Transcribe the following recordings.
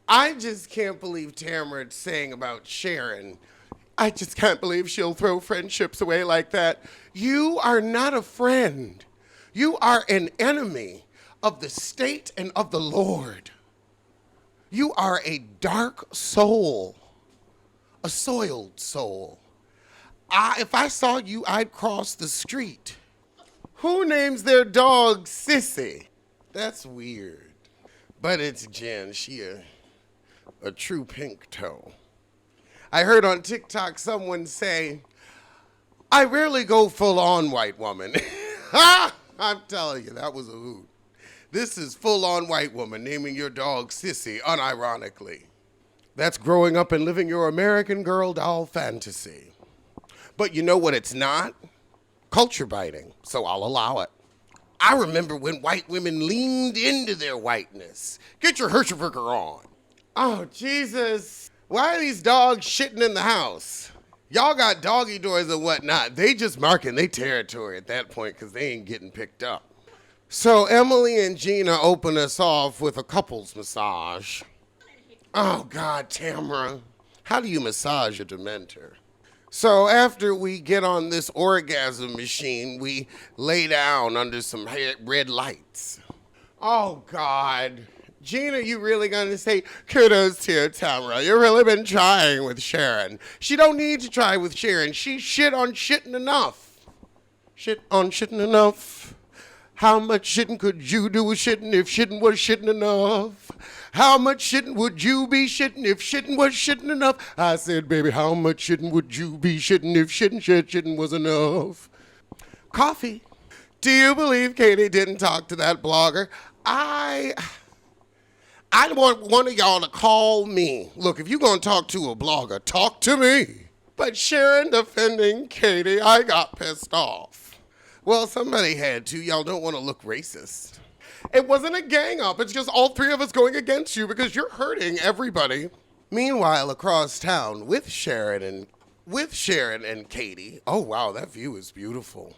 I just can't believe Tamara's saying about Sharon. I just can't believe she'll throw friendships away like that. You are not a friend. You are an enemy of the state and of the Lord. You are a dark soul, a soiled soul. If I saw you, I'd cross the street. Who names their dog Sissy? That's weird. But it's Jen. She a true pink toe. I heard on TikTok someone say, I rarely go full on white woman. I'm telling you, that was a hoot. This is full on white woman naming your dog Sissy unironically. That's growing up and living your American Girl doll fantasy. But you know what it's not? Culture biting, so I'll allow it. I remember when white women leaned into their whiteness. Get your Hirschberger on. Oh, Jesus. Why are these dogs shitting in the house? Y'all got doggy doors and whatnot. They just marking their territory at that point because they ain't getting picked up. So Emily and Gina open us off with a couples massage. Oh, God, Tamara. How do you massage a Dementor? So after we get on this orgasm machine, we lay down under some red lights. Oh, God. Gina, you really gonna say, kudos to you, Tamara. You've really been trying with Sharon. She don't need to try with Sharon. She shit on shitting enough. Shit on shitting enough. How much shitting could you do with shitting if shitting was shitting enough? How much shitting would you be shitting if shitting was shitting enough? I said, baby, how much shitting would you be shitting if shitting was enough? Coffee. Do you believe Katie didn't talk to that blogger? I want one of y'all to call me. Look, if you're going to talk to a blogger, talk to me. But Sharon defending Katie, I got pissed off. Well, somebody had to. Y'all don't want to look racist. It wasn't a gang up. It's just all three of us going against you because you're hurting everybody. Meanwhile, across town with Sharon and Katie. Oh, wow, that view is beautiful.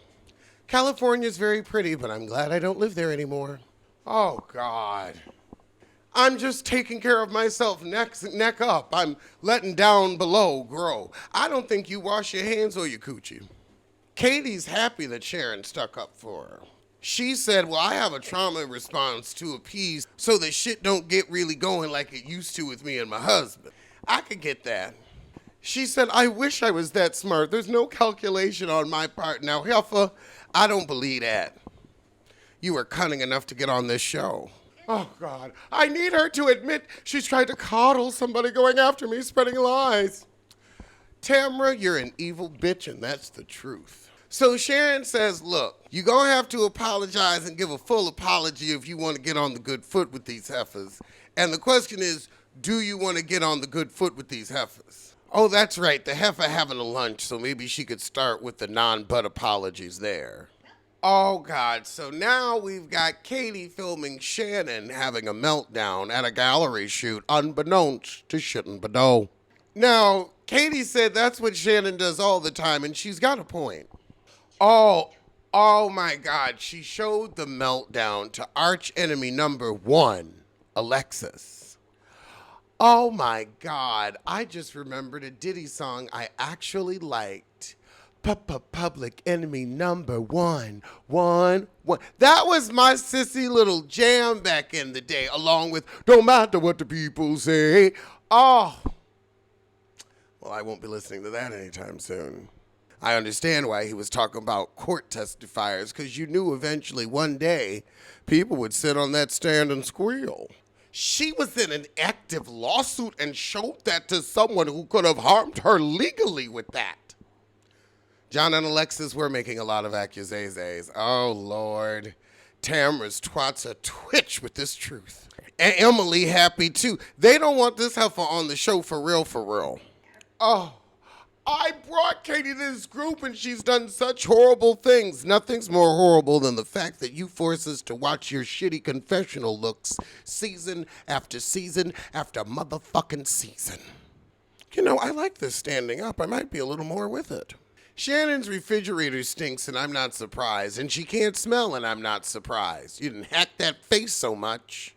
California's very pretty, but I'm glad I don't live there anymore. Oh, God. I'm just taking care of myself neck up. I'm letting down below grow. I don't think you wash your hands or your coochie. Katie's happy that Sharon stuck up for her. She said, well, I have a trauma response to appease so that shit don't get really going like it used to with me and my husband. I could get that. She said, I wish I was that smart. There's no calculation on my part. Now, Heffa, I don't believe that. You were cunning enough to get on this show. Oh, God. I need her to admit she's tried to coddle somebody going after me, spreading lies. Tamara, you're an evil bitch, and that's the truth. So Sharon says, look, you're going to have to apologize and give a full apology if you want to get on the good foot with these heifers. And the question is, do you want to get on the good foot with these heifers? Oh, that's right, the heifer having a lunch, so maybe she could start with the non-butt apologies there. Oh, God, so now we've got Katie filming Shannon having a meltdown at a gallery shoot, unbeknownst to Shittin' Badeau. Now, Katie said that's what Shannon does all the time, and she's got a point. Oh my God. She showed the meltdown to arch enemy number one, Alexis. Oh my God. I just remembered a Diddy song I actually liked. Public enemy number one. That was my sissy little jam back in the day, along with Don't Matter What the People Say. Oh. Well, I won't be listening to that anytime soon. I understand why he was talking about court testifiers, because you knew eventually one day people would sit on that stand and squeal. She was in an active lawsuit and showed that to someone who could have harmed her legally with that. John and Alexis were making a lot of accusations. Oh, Lord. Tamara's twats a twitch with this truth. And Emily happy, too. They don't want this heifer on the show for real, for real. Oh. I brought Katie to this group and she's done such horrible things. Nothing's more horrible than the fact that you force us to watch your shitty confessional looks season after season after motherfucking season. You know, I like this standing up. I might be a little more with it. Shannon's refrigerator stinks and I'm not surprised. And she can't smell and I'm not surprised. You didn't hack that face so much.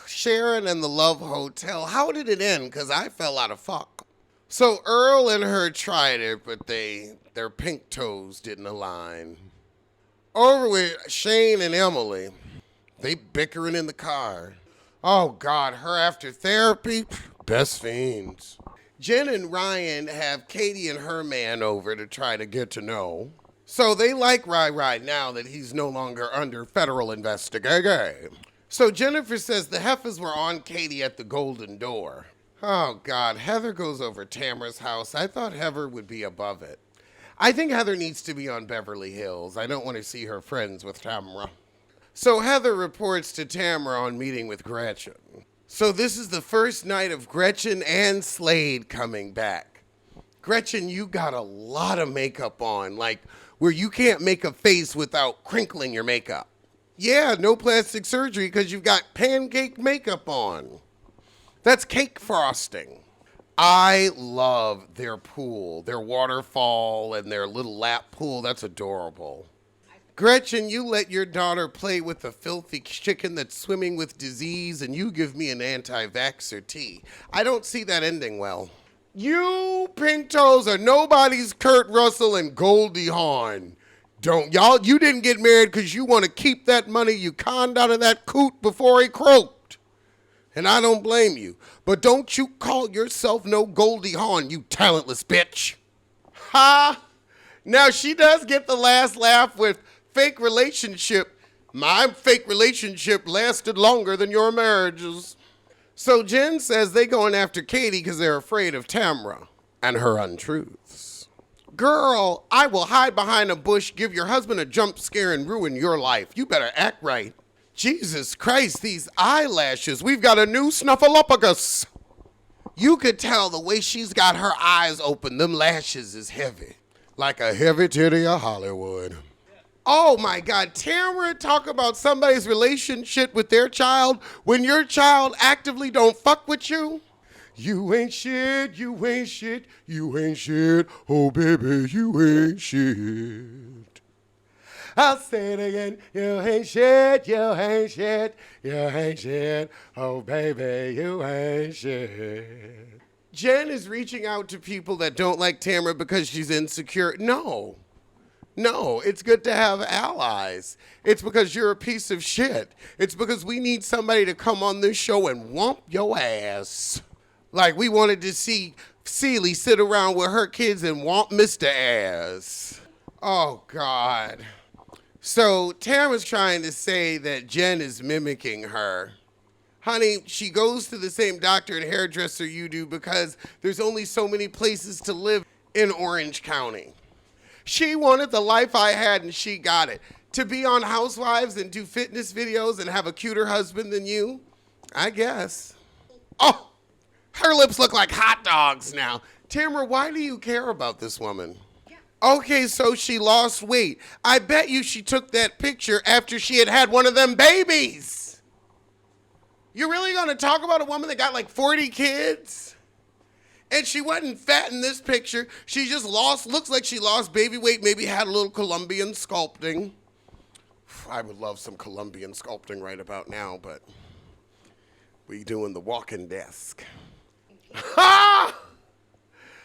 Sharon and the Love Hotel. How did it end? Because I fell out of fuck. So Earl and her tried it, but their pink toes didn't align. Over with Shane and Emily. They bickering in the car. Oh, God, her after therapy? Best fiends. Jen and Ryan have Katie and her man over to try to get to know. So they like Rai now that he's no longer under federal investigation. So Jennifer says the heifers were on Katie at the Golden Door. Oh, God, Heather goes over Tamara's house. I thought Heather would be above it. I think Heather needs to be on Beverly Hills. I don't want to see her friends with Tamara. So Heather reports to Tamara on meeting with Gretchen. So this is the first night of Gretchen and Slade coming back. Gretchen, you got a lot of makeup on, like where you can't make a face without crinkling your makeup. Yeah, no plastic surgery because you've got pancake makeup on. That's cake frosting. I love their pool, their waterfall, and their little lap pool. That's adorable. Gretchen, you let your daughter play with a filthy chicken that's swimming with disease, and you give me an anti-vaxxer tea. I don't see that ending well. You pink toes are nobody's Kurt Russell and Goldie Hawn. You didn't get married because you want to keep that money you conned out of that coot before he croaked. And I don't blame you. But don't you call yourself no Goldie Hawn, you talentless bitch. Ha! Now she does get the last laugh with fake relationship. My fake relationship lasted longer than your marriages. So Jen says they going after Katie because they're afraid of Tamara and her untruths. Girl, I will hide behind a bush, give your husband a jump scare, and ruin your life. You better act right. Jesus Christ, these eyelashes. We've got a new snuffleupagus. You could tell the way she's got her eyes open, them lashes is heavy. Like a heavy titty of Hollywood. Oh my God, Tamara, talk about somebody's relationship with their child when your child actively don't fuck with you. You ain't shit, you ain't shit, you ain't shit, oh baby, you ain't shit. I'll say it again, you ain't shit, you ain't shit, you ain't shit, oh baby, you ain't shit. Jen is reaching out to people that don't like Tamara because she's insecure. No, it's good to have allies. It's because you're a piece of shit. It's because we need somebody to come on this show and whomp your ass. Like we wanted to see Celie sit around with her kids and whomp Mr. Ass. Oh, God. So Tamara's trying to say that Jen is mimicking her. Honey, she goes to the same doctor and hairdresser you do because there's only so many places to live in Orange County. She wanted the life I had and she got it. To be on Housewives and do fitness videos and have a cuter husband than you? I guess. Oh, her lips look like hot dogs now. Tamara, why do you care about this woman? Yeah. Okay, so she lost weight. I bet you she took that picture after she had had one of them babies. You really gonna talk about a woman that got like 40 kids? And she wasn't fat in this picture. She just looks like she lost baby weight, maybe had a little Colombian sculpting. I would love some Colombian sculpting right about now, but we doing the walking desk. Ha!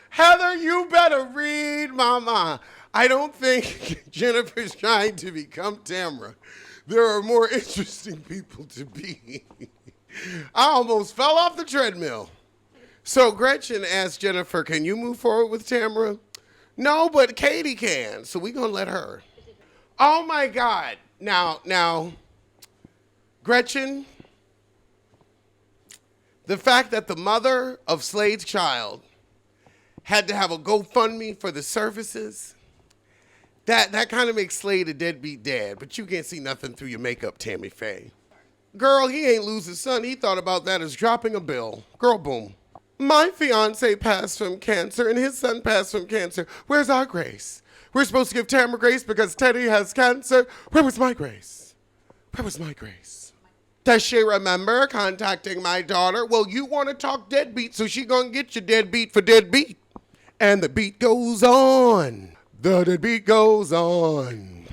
Heather, you better read mama. I don't think Jennifer's trying to become Tamara. There are more interesting people to be. I almost fell off the treadmill. So Gretchen asked Jennifer, can you move forward with Tamara? No, but Katie can, so we're going to let her. Oh, my God. Now, Gretchen, the fact that the mother of Slade's child had to have a GoFundMe for the services, that kind of makes Slade a deadbeat dad, but you can't see nothing through your makeup, Tammy Faye. Girl, he ain't lose his son. He thought about that as dropping a bill. Girl, boom. My fiance passed from cancer and his son passed from cancer. Where's our grace? We're supposed to give Tamara grace because Teddy has cancer. Where was my grace? Where was my grace? Does she remember contacting my daughter? Well, you want to talk deadbeat, so she gonna get you deadbeat for deadbeat. And the beat goes on. The deadbeat goes on.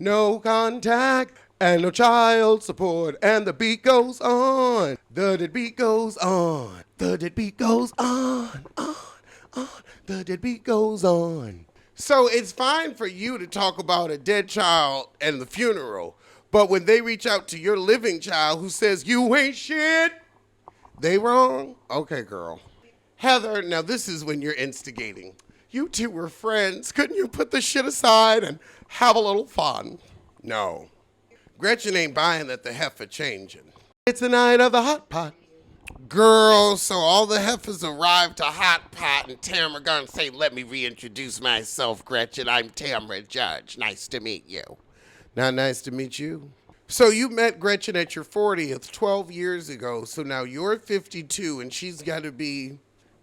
No contact. and no child support, and the beat goes on. The dead beat goes on. The dead beat goes on. The dead beat goes on. So it's fine for you to talk about a dead child and the funeral, but when they reach out to your living child who says you ain't shit, they wrong? Okay, girl. Heather, now this is when you're instigating. You two were friends. Couldn't you put the shit aside and have a little fun? No. Gretchen ain't buying that the heifer changing. It's the night of the hot pot. Girl, so all the heifers arrived to hot pot, and Tamara gonna say, let me reintroduce myself, Gretchen. I'm Tamara Judge. Nice to meet you. Not nice to meet you. So you met Gretchen at your 40th 12 years ago, so now you're 52, and she's got to be,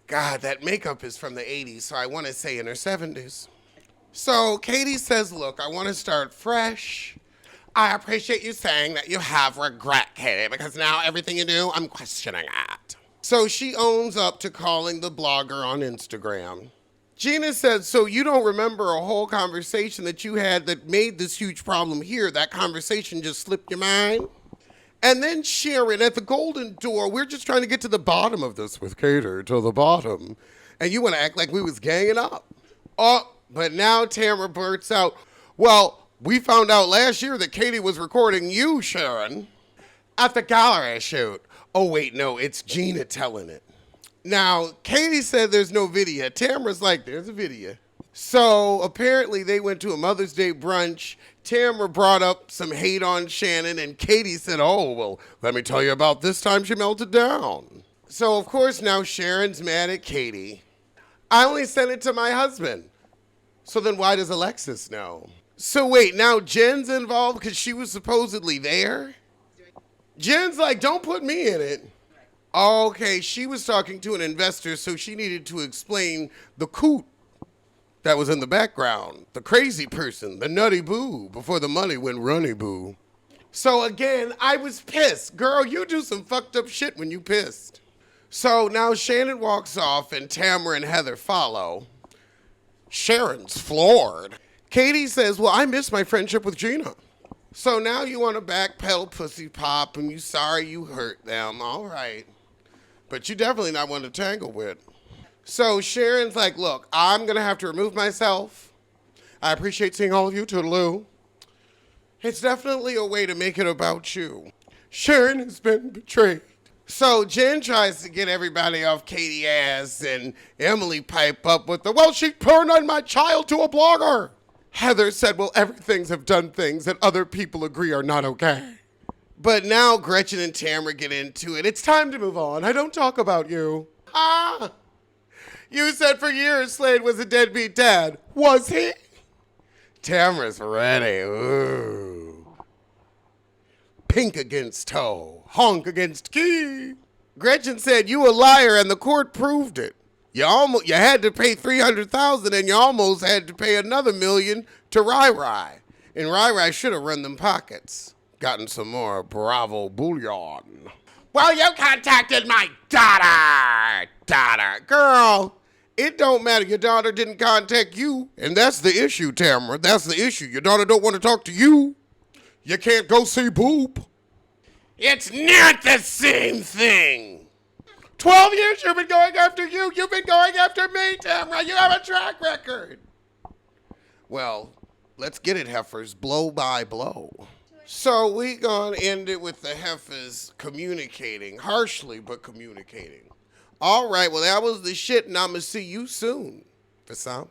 God, that makeup is from the 80s, so I want to say in her 70s. So Katie says, look, I want to start fresh. I appreciate you saying that you have regret, Katie, because now everything you do, I'm questioning it. So she owns up to calling the blogger on Instagram. Gina said, so you don't remember a whole conversation that you had that made this huge problem here? That conversation just slipped your mind? And then Sharon, at the Golden Door, we're just trying to get to the bottom of this with Katie, to the bottom. And you want to act like we was ganging up. Oh, but now Tamara blurts out, well, we found out last year that Katie was recording you, Sharon, at the gallery shoot. Oh, wait, no, it's Gina telling it. Now, Katie said there's no video. Tamara's like, there's a video. So apparently they went to a Mother's Day brunch. Tamara brought up some hate on Shannon, and Katie said, oh, well, let me tell you about this time she melted down. So, of course, now Sharon's mad at Katie. I only sent it to my husband. So then why does Alexis know? So wait, now Jen's involved because she was supposedly there? Jen's like, don't put me in it. Okay, she was talking to an investor, so she needed to explain the coot that was in the background, the crazy person, the nutty boo, before the money went runny boo. So again, I was pissed. Girl, you do some fucked up shit when you pissed. So now Shannon walks off and Tamara and Heather follow. Sharon's floored. Katie says, well, I miss my friendship with Gina. So now you want to backpedal pussy pop and you sorry you hurt them. All right. But you definitely not one to tangle with. So Sharon's like, look, I'm going to have to remove myself. I appreciate seeing all of you, toodaloo. It's definitely a way to make it about you. Sharon has been betrayed. So Jen tries to get everybody off Katie's ass, and Emily pipe up with the, well, she turned on my child to a blogger. Heather said, well, everything's have done things that other people agree are not okay. But now Gretchen and Tamara get into it. It's time to move on. I don't talk about you. Ah! You said for years Slade was a deadbeat dad. Was he? Tamara's ready. Ooh. Pink against toe. Honk against key. Gretchen said, you a liar, and the court proved it. You had to pay $300,000, and you almost had to pay another $1 million to Rai. And Rai should have run them pockets. Gotten some more Bravo bullion. Well, you contacted my daughter. Girl, it don't matter. Your daughter didn't contact you. And that's the issue, Tamara. That's the issue. Your daughter don't want to talk to you. You can't go see Boop. It's not the same thing. 12 years you've been going after you. You've been going after me, Tamara. You have a track record. Well, let's get it, heifers, blow by blow. So we gonna end it with the heifers communicating, harshly but communicating. All right, well, that was the shit, and I'm gonna see you soon for some.